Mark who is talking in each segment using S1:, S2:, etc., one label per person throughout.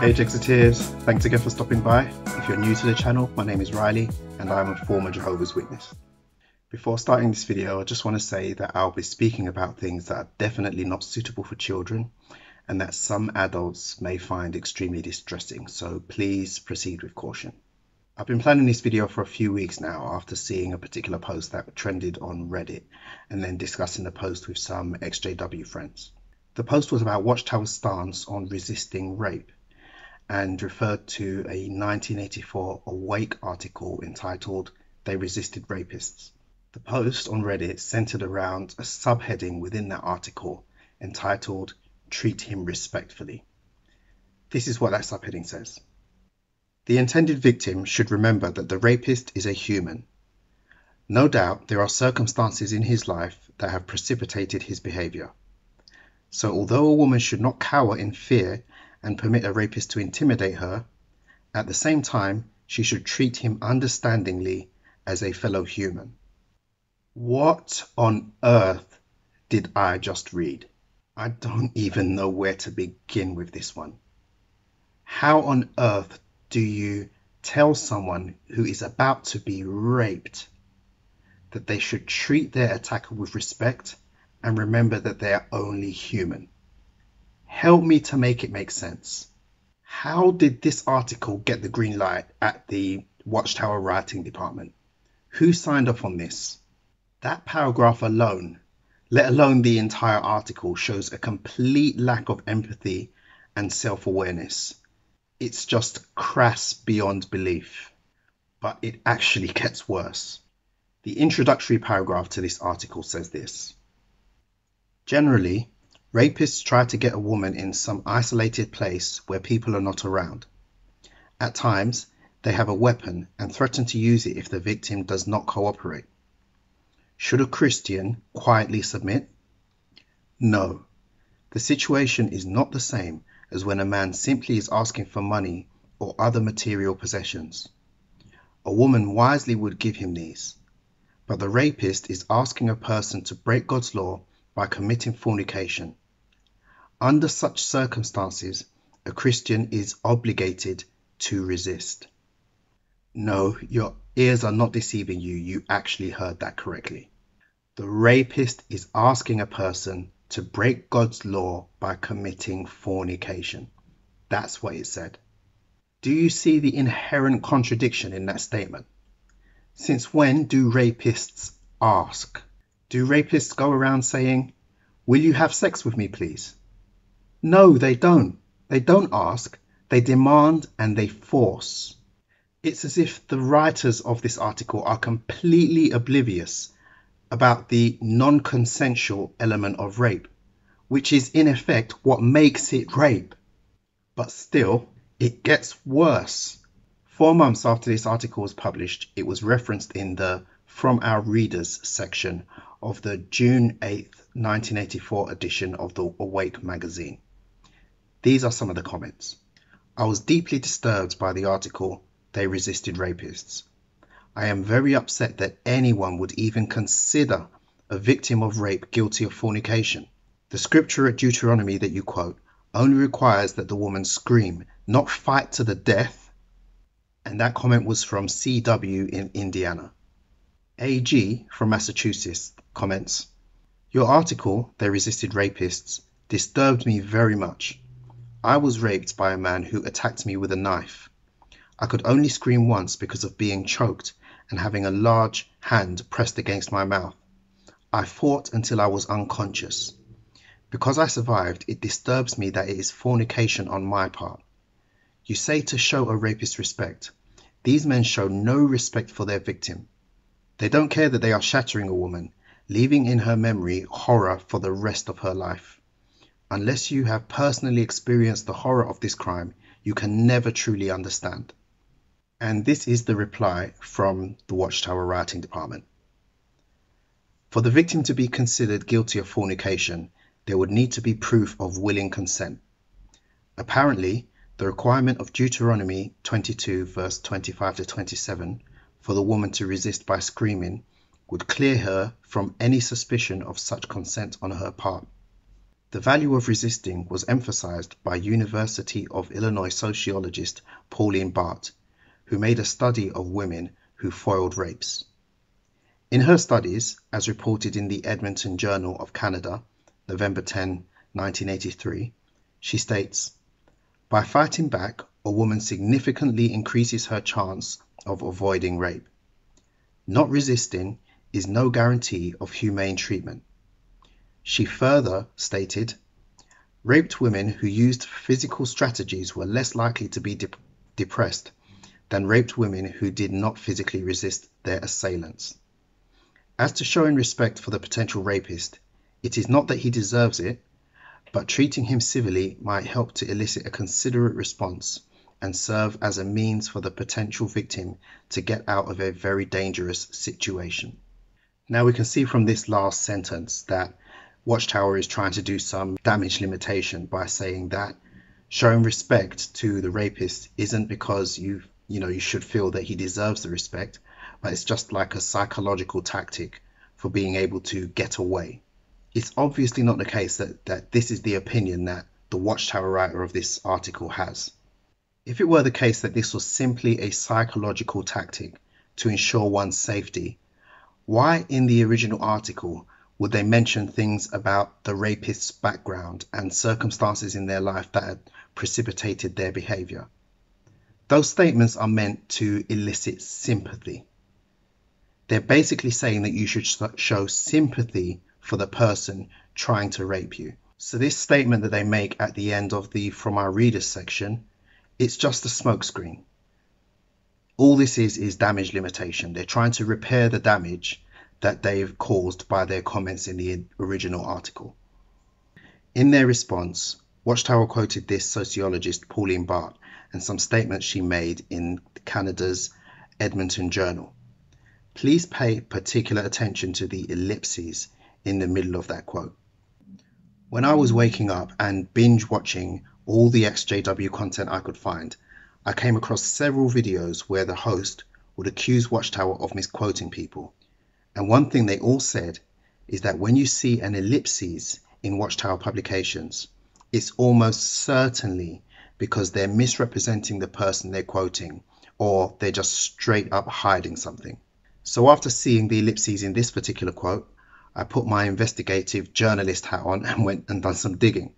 S1: Hey Executives, thanks again for stopping by. If you're new to the channel, my name is Riley and I'm a former Jehovah's Witness. Before starting this video, I just want to say that I'll be speaking about things that are definitely not suitable for children and that some adults may find extremely distressing, so please proceed with caution. I've been planning this video for a few weeks now after seeing a particular post that trended on Reddit and then discussing the post with some XJW friends. The post was about Watchtower's stance on resisting rape and referred to a 1984 Awake article entitled "They Resisted Rapists." The post on Reddit centered around a subheading within that article entitled "Treat Him Respectfully." This is what that subheading says. The intended victim should remember that the rapist is a human. No doubt there are circumstances in his life that have precipitated his behavior. So although a woman should not cower in fear and permit a rapist to intimidate her, at the same time, she should treat him understandingly as a fellow human. What on earth did I just read? I don't even know where to begin with this one. How on earth do you tell someone who is about to be raped that they should treat their attacker with respect and remember that they are only human? Help me to make it make sense. How did this article get the green light at the Watchtower writing department? Who signed off on this? That paragraph alone, let alone the entire article, shows a complete lack of empathy and self-awareness. It's just crass beyond belief. But it actually gets worse. The introductory paragraph to this article says this: generally, rapists try to get a woman in some isolated place where people are not around. At times, they have a weapon and threaten to use it if the victim does not cooperate. Should a Christian quietly submit? No. The situation is not the same as when a man simply is asking for money or other material possessions. A woman wisely would give him these, but the rapist is asking a person to break God's law by committing fornication. Under such circumstances, a Christian is obligated to resist. No, your ears are not deceiving you. You actually heard that correctly. The rapist is asking a person to break God's law by committing fornication. That's what it said. Do you see the inherent contradiction in that statement? Since when do rapists ask? Do rapists go around saying, "Will you have sex with me, please?" No, they don't. They don't ask. They demand and they force. It's as if the writers of this article are completely oblivious about the non-consensual element of rape, which is in effect what makes it rape. But still, it gets worse. 4 months after this article was published, it was referenced in the From Our Readers section of the June 8th, 1984 edition of the Awake magazine. These are some of the comments. I was deeply disturbed by the article, "They Resisted Rapists." I am very upset that anyone would even consider a victim of rape guilty of fornication. The scripture at Deuteronomy that you quote only requires that the woman scream, not fight to the death. And that comment was from CW in Indiana. AG from Massachusetts comments, "Your article, They Resisted Rapists, disturbed me very much. I was raped by a man who attacked me with a knife. I could only scream once because of being choked and having a large hand pressed against my mouth. I fought until I was unconscious. Because I survived, it disturbs me that it is fornication on my part. You say to show a rapist respect. These men show no respect for their victim. They don't care that they are shattering a woman, leaving in her memory horror for the rest of her life. Unless you have personally experienced the horror of this crime, you can never truly understand." And this is the reply from the Watchtower writing department. For the victim to be considered guilty of fornication, there would need to be proof of willing consent. Apparently, the requirement of Deuteronomy 22 verse 25 to 27 for the woman to resist by screaming would clear her from any suspicion of such consent on her part. The value of resisting was emphasized by University of Illinois sociologist Pauline Barth, who made a study of women who foiled rapes. In her studies, as reported in the Edmonton Journal of Canada, November 10, 1983, she states, "By fighting back, a woman significantly increases her chance of avoiding rape. Not resisting is no guarantee of humane treatment." She further stated, "Raped women who used physical strategies were less likely to be depressed than raped women who did not physically resist their assailants. As to showing respect for the potential rapist, it is not that he deserves it, but treating him civilly might help to elicit a considerate response and serve as a means for the potential victim to get out of a very dangerous situation." Now we can see from this last sentence that Watchtower is trying to do some damage limitation by saying that showing respect to the rapist isn't because you should feel that he deserves the respect, but it's just like a psychological tactic for being able to get away. It's obviously not the case that this is the opinion that the Watchtower writer of this article has. If it were the case that this was simply a psychological tactic to ensure one's safety, why in the original article would they mention things about the rapist's background and circumstances in their life that had precipitated their behavior? Those statements are meant to elicit sympathy. They're basically saying that you should show sympathy for the person trying to rape you. So this statement that they make at the end of the From Our Readers section, it's just a smokescreen. All this is damage limitation. They're trying to repair the damage that they've caused by their comments in the original article. In their response, Watchtower quoted this sociologist Pauline Barth and some statements she made in Canada's Edmonton Journal. Please pay particular attention to the ellipses in the middle of that quote. "When I was waking up and binge watching all the XJW content I could find, I came across several videos where the host would accuse Watchtower of misquoting people. And one thing they all said is that when you see an ellipses in Watchtower publications, it's almost certainly because they're misrepresenting the person they're quoting, or they're just straight up hiding something." So after seeing the ellipses in this particular quote, I put my investigative journalist hat on and went and done some digging.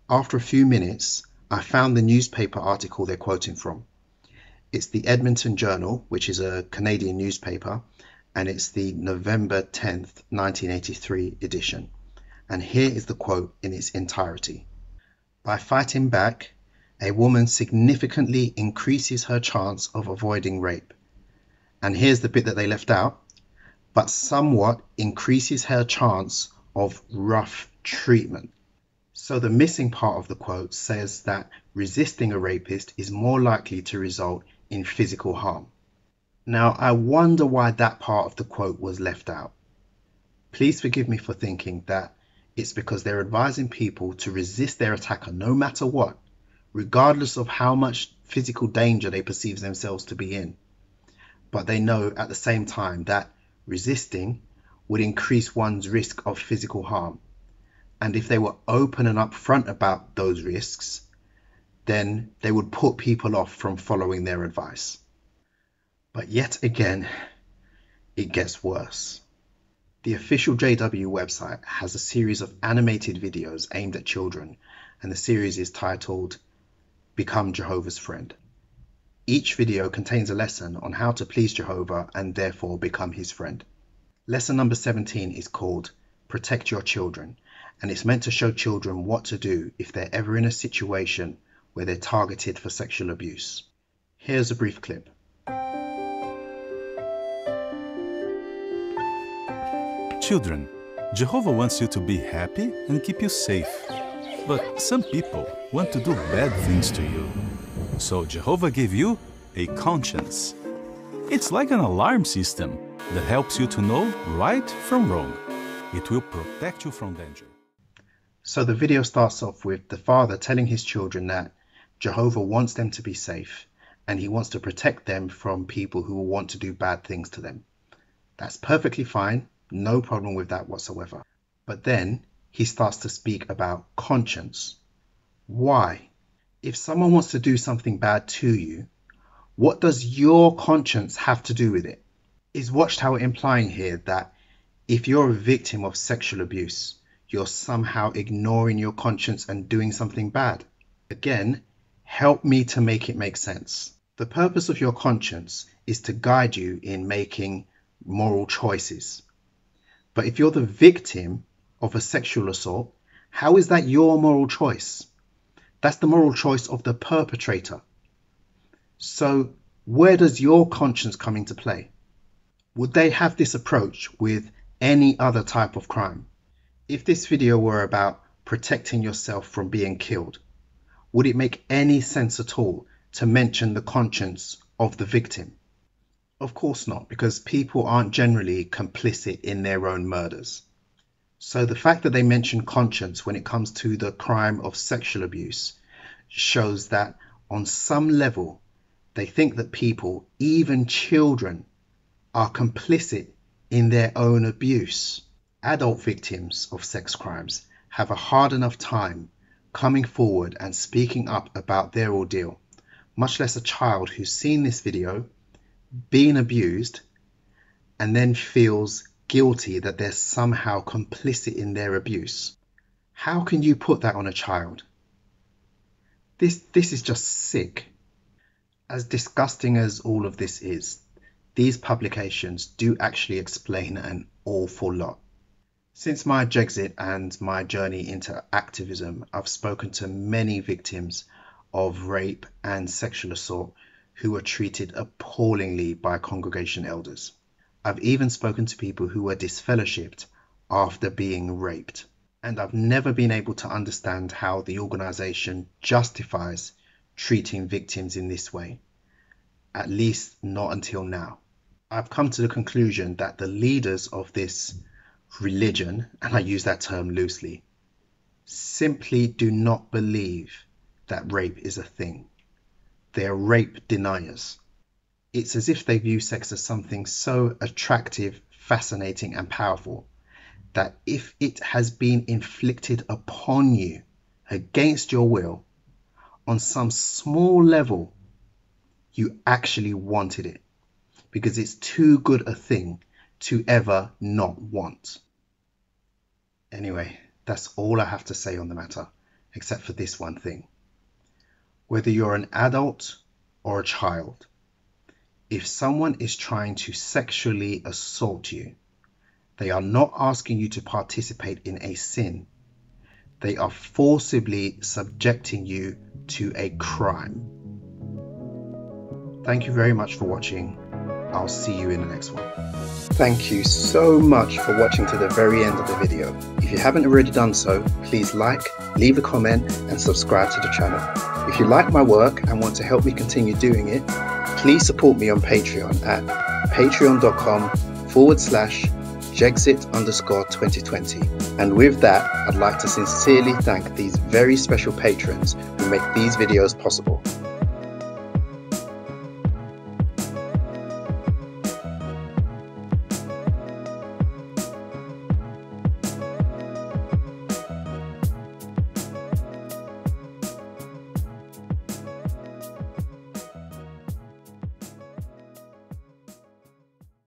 S1: After a few minutes, I found the newspaper article they're quoting from. It's the Edmonton Journal, which is a Canadian newspaper, and it's the November 10th, 1983 edition. And here is the quote in its entirety. "By fighting back, a woman significantly increases her chance of avoiding rape." And here's the bit that they left out, "but somewhat increases her chance of rough treatment." So the missing part of the quote says that resisting a rapist is more likely to result in physical harm. Now, I wonder why that part of the quote was left out. Please forgive me for thinking that it's because they're advising people to resist their attacker no matter what, regardless of how much physical danger they perceive themselves to be in. But they know at the same time that resisting would increase one's risk of physical harm. And if they were open and upfront about those risks, then they would put people off from following their advice. But yet again, it gets worse. The official JW website has a series of animated videos aimed at children, and the series is titled Become Jehovah's Friend. Each video contains a lesson on how to please Jehovah and therefore become his friend. Lesson number 17 is called Protect Your Children, and it's meant to show children what to do if they're ever in a situation where they're targeted for sexual abuse. Here's a brief clip.
S2: Children, Jehovah wants you to be happy and keep you safe. But some people want to do bad things to you. So Jehovah gave you a conscience. It's like an alarm system that helps you to know right from wrong. It will protect you from danger.
S1: So the video starts off with the father telling his children that Jehovah wants them to be safe and he wants to protect them from people who will want to do bad things to them. That's perfectly fine, no problem with that whatsoever. But then he starts to speak about conscience. Why? If someone wants to do something bad to you, what does your conscience have to do with it? Is Watchtower implying here that if you're a victim of sexual abuse, you're somehow ignoring your conscience and doing something bad? Again, help me to make it make sense. The purpose of your conscience is to guide you in making moral choices. But if you're the victim of a sexual assault, how is that your moral choice? That's the moral choice of the perpetrator. So where does your conscience come into play? Would they have this approach with any other type of crime? If this video were about protecting yourself from being killed, would it make any sense at all to mention the conscience of the victim? Of course not, because people aren't generally complicit in their own murders. So the fact that they mention conscience when it comes to the crime of sexual abuse shows that on some level they think that people, even children, are complicit in their own abuse. Adult victims of sex crimes have a hard enough time coming forward and speaking up about their ordeal, much less a child who's seen this video, been abused, and then feels guilty that they're somehow complicit in their abuse. How can you put that on a child? This is just sick. As disgusting as all of this is, these publications do actually explain an awful lot. Since my Jexit and my journey into activism, I've spoken to many victims of rape and sexual assault who were treated appallingly by congregation elders. I've even spoken to people who were disfellowshipped after being raped. And I've never been able to understand how the organization justifies treating victims in this way, at least not until now. I've come to the conclusion that the leaders of this religion, and I use that term loosely, simply do not believe that rape is a thing. They're rape deniers. It's as if they view sex as something so attractive, fascinating, and powerful that if it has been inflicted upon you against your will, on some small level, you actually wanted it, because it's too good a thing to ever not want. Anyway, that's all I have to say on the matter, except for this one thing. Whether you're an adult or a child, if someone is trying to sexually assault you, they are not asking you to participate in a sin. They are forcibly subjecting you to a crime. Thank you very much for watching. I'll see you in the next one. Thank you so much for watching to the very end of the video. If you haven't already done so, please like, leave a comment and subscribe to the channel. If you like my work and want to help me continue doing it, please support me on Patreon at patreon.com/Jexit_2020. And with that, I'd like to sincerely thank these very special patrons who make these videos possible.